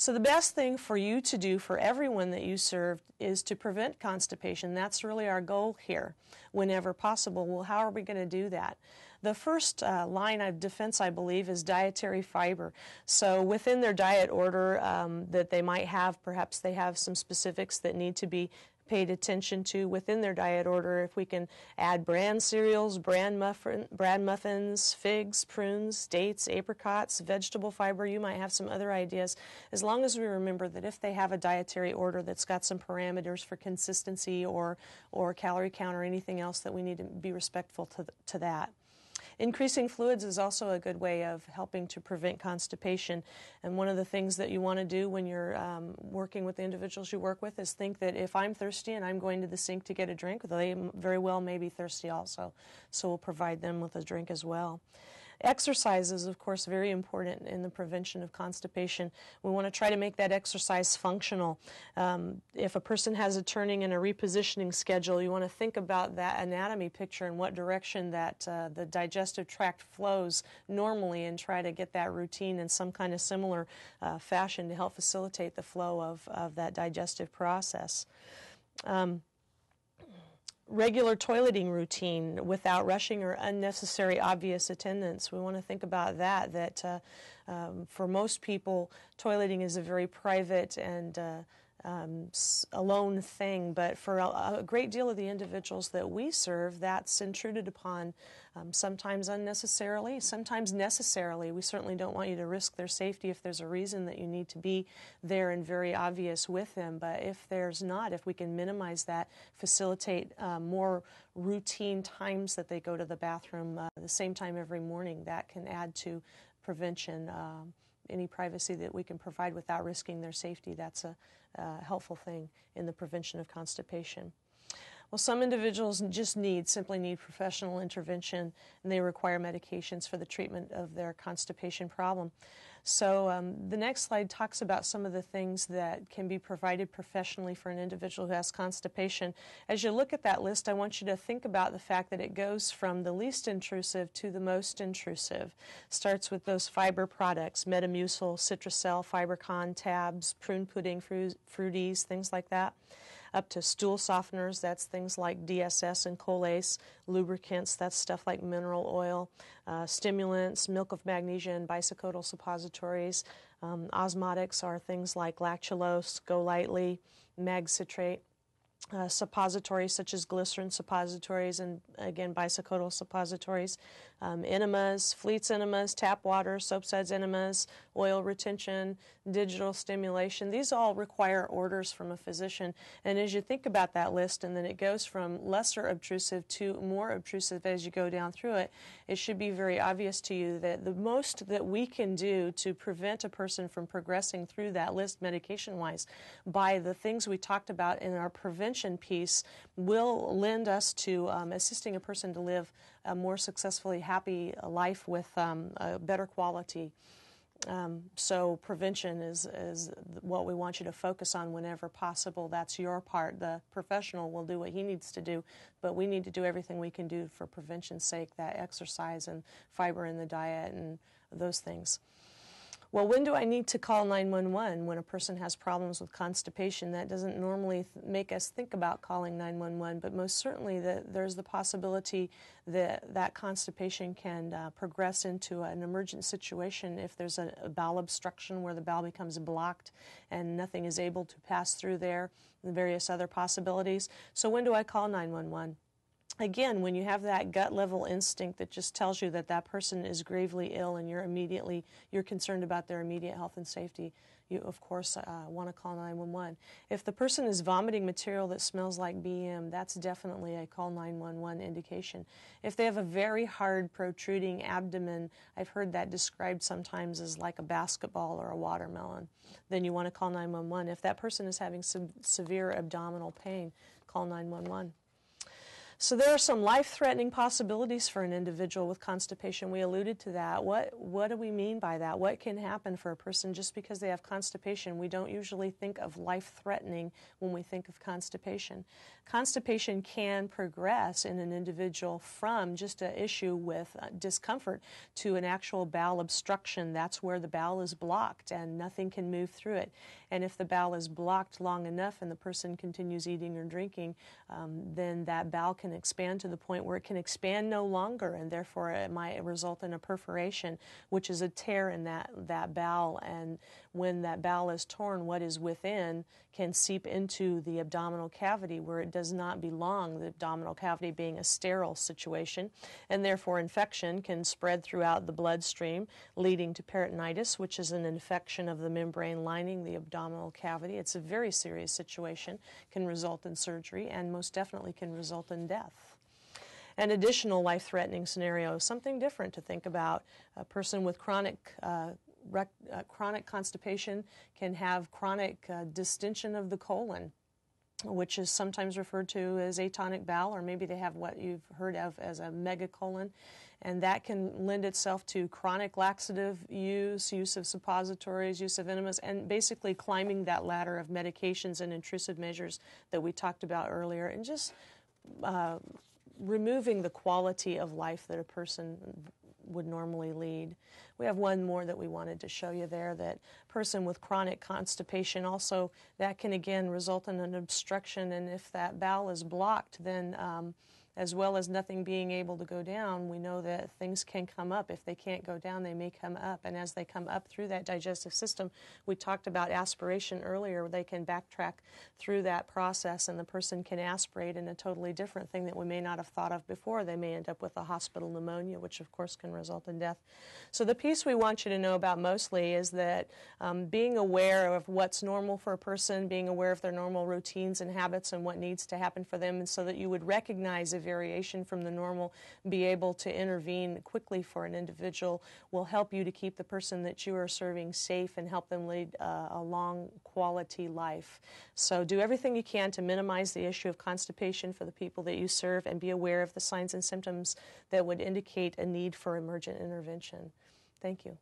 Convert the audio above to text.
So the best thing for you to do for everyone that you serve is to prevent constipation. That's really our goal here, whenever possible. Well, how are we going to do that? The first line of defense, I believe, is dietary fiber. So within their diet order that they might have, perhaps they have some specifics that need to be paid attention to within their diet order. If we can add bran cereals, bran muffins, figs, prunes, dates, apricots, vegetable fiber, you might have some other ideas. As long as we remember that if they have a dietary order that's got some parameters for consistency or calorie count or anything else, that we need to be respectful to that. Increasing fluids is also a good way of helping to prevent constipation. And one of the things that you want to do when you're working with the individuals you work with is think that if I'm thirsty and I'm going to the sink to get a drink, they very well may be thirsty also. So we'll provide them with a drink as well. Exercise is, of course, very important in the prevention of constipation. We want to try to make that exercise functional. If a person has a turning and a repositioning schedule, you want to think about that anatomy picture and what direction that the digestive tract flows normally, and try to get that routine in some kind of similar fashion to help facilitate the flow of that digestive process. Regular toileting routine without rushing or unnecessary obvious attendance. We want to think about that for most people, toileting is a very private and alone thing, but for a great deal of the individuals that we serve, that's intruded upon, sometimes unnecessarily, sometimes necessarily. We certainly don't want you to risk their safety if there's a reason that you need to be there and very obvious with them, but if there's not, if we can minimize that, facilitate more routine times that they go to the bathroom the same time every morning, that can add to prevention. Any privacy that we can provide without risking their safety, that's a helpful thing in the prevention of constipation. Well, some individuals simply need professional intervention, and they require medications for the treatment of their constipation problem. So the next slide talks about some of the things that can be provided professionally for an individual who has constipation. As you look at that list, I want you to think about the fact that it goes from the least intrusive to the most intrusive. Starts with those fiber products, Metamucil, Citracel, Fibercon, tabs, prune pudding, fruities, things like that. Up to stool softeners, that's things like DSS and Colace, lubricants, that's stuff like mineral oil, stimulants, milk of magnesia and bisacodyl suppositories. Osmotics are things like lactulose, Go Lightly, mag citrate. Suppositories such as glycerin suppositories and, again, bisacodyl suppositories, enemas, Fleet's enemas, tap water, soap suds enemas, oil retention, digital stimulation. These all require orders from a physician. And as you think about that list, and then it goes from lesser obtrusive to more obtrusive as you go down through it, it should be very obvious to you that the most that we can do to prevent a person from progressing through that list medication-wise by the things we talked about in our prevention piece will lend us to assisting a person to live a more successfully happy life with a better quality. So prevention is what we want you to focus on whenever possible. That's your part. The professional will do what he needs to do, but we need to do everything we can do for prevention's sake, that exercise and fiber in the diet and those things. Well, when do I need to call 911 when a person has problems with constipation? That doesn't normally make us think about calling 911, but most certainly there's the possibility that constipation can progress into an emergent situation if there's a bowel obstruction where the bowel becomes blocked and nothing is able to pass through there, and various other possibilities. So when do I call 911? Again, when you have that gut level instinct that just tells you that that person is gravely ill and you're concerned about their immediate health and safety, you of course want to call 911. If the person is vomiting material that smells like BM, that's definitely a call 911 indication. If they have a very hard protruding abdomen, I've heard that described sometimes as like a basketball or a watermelon, then you want to call 911. If that person is having severe abdominal pain, call 911. So there are some life-threatening possibilities for an individual with constipation. We alluded to that. What do we mean by that? What can happen for a person just because they have constipation? We don't usually think of life-threatening when we think of constipation. Constipation can progress in an individual from just an issue with discomfort to an actual bowel obstruction. That's where the bowel is blocked and nothing can move through it. And if the bowel is blocked long enough and the person continues eating or drinking, then that bowel can expand to the point where it can expand no longer, and therefore it might result in a perforation, which is a tear in that bowel. And when that bowel is torn, what is within can seep into the abdominal cavity where it does not belong, the abdominal cavity being a sterile situation, and therefore infection can spread throughout the bloodstream, leading to peritonitis, which is an infection of the membrane lining the abdominal cavity. It's a very serious situation, can result in surgery, and most definitely can result in death. An additional life-threatening scenario, something different to think about. A person with chronic constipation can have chronic distension of the colon, which is sometimes referred to as atonic bowel, or maybe they have what you've heard of as a megacolon, and that can lend itself to chronic laxative use of suppositories, use of enemas, and basically climbing that ladder of medications and intrusive measures that we talked about earlier, and just removing the quality of life that a person would normally lead. We have one more that we wanted to show you there, that person with chronic constipation also, that can again result in an obstruction, and if that bowel is blocked, then as well as nothing being able to go down, we know that things can come up. If they can't go down, they may come up, and as they come up through that digestive system, we talked about aspiration earlier, they can backtrack through that process, and the person can aspirate in a totally different thing that we may not have thought of before. They may end up with a hospital pneumonia, which of course can result in death. So the piece we want you to know about mostly is that being aware of what's normal for a person, being aware of their normal routines and habits and what needs to happen for them, and so that you would recognize a variation from the normal, be able to intervene quickly for an individual, will help you to keep the person that you are serving safe and help them lead a long quality life. So do everything you can to minimize the issue of constipation for the people that you serve, and be aware of the signs and symptoms that would indicate a need for emergent intervention. Thank you.